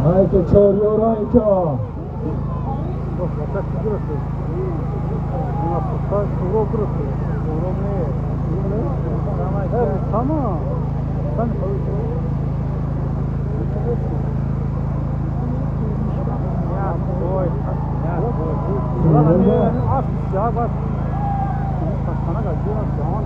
Hai che çağırıyor Ayça. Tamam. Sen ya boy. Ya bak. Sana geliyor. Tamam.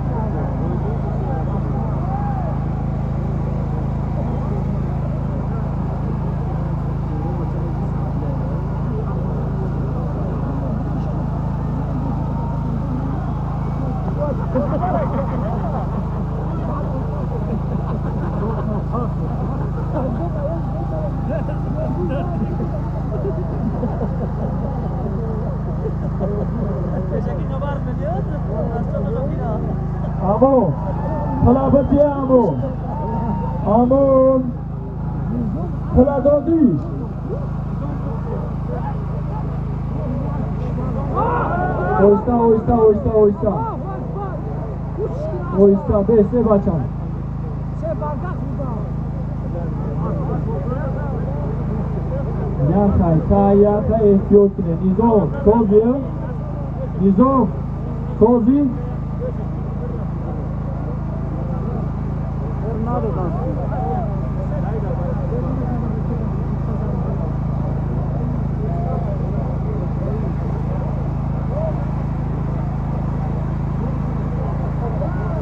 Amo, talabeti amo, amon, taladodi. Oysta, beste bacan. Yakay, kayaka ihtiyotine. Nizom, sozi, nizom, sozi.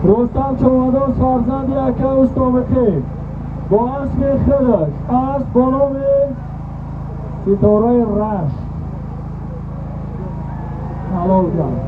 رستم چوادر فرزند یکه استامخی با اسب خودش از بانام ستاره رش حلال کرد.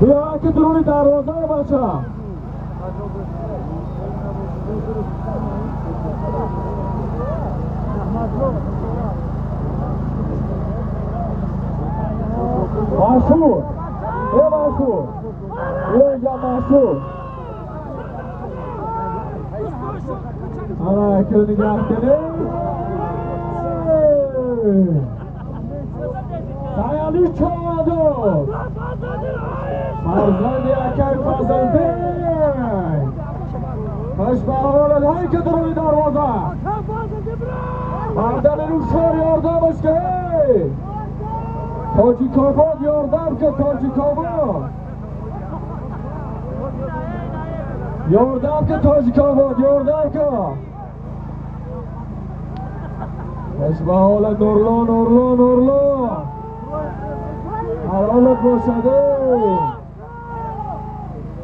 بیا که درونی دروازه بچه مشهور مشهور اینجا مشهور آره که نگه کنه سیالی چادر فرزند یکی فضلده خوشبهارد هایی که درونی دروازه مردم روشار یاردمش که تاجیک‌آباد یاردم که تاجیک‌آباد یاردم که تاجیک‌آباد یاردم که خوشبهارد نورلو حلالت باشده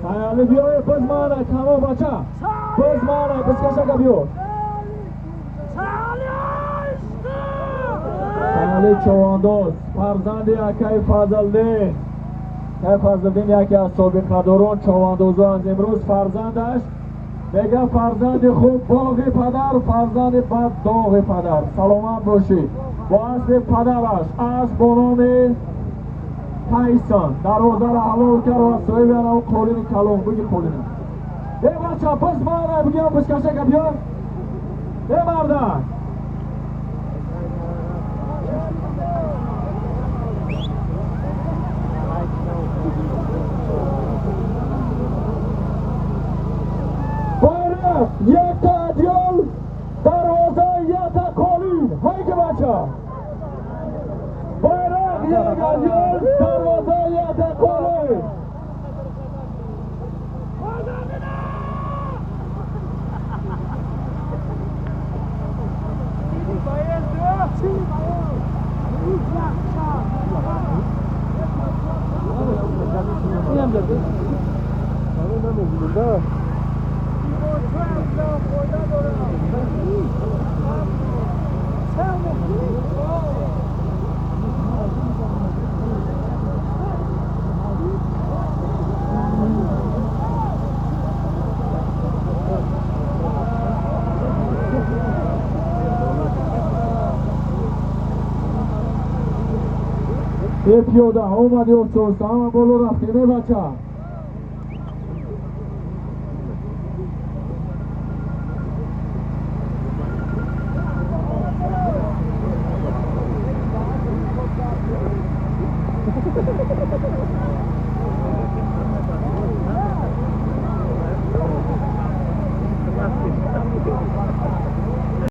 سیالی بیای پس مانه تمام بچه پس مانه پس کشه بیو سیالی چوانداز فرزند یکی فضلدین که فضلدین یکی از سابقه‌داران چواندازا از امروز فرزندش بگه فرزند خوب باغ پدر فرزند بد داغ پدر سلامت باشید با اسب پدرش از بانام تایسان دروازه را حلال کرد و صاحب اون قولین کلام بگی قولین بچه پس مانه بگیم پس کشه که بیان مردن باید یک تا ادیال دروازه یک تا قولین هایی که بچه باید یک ادیال دروازه یک تا قولین ای پیاده اومدی افسوس همه بالا رفتیم ای بچه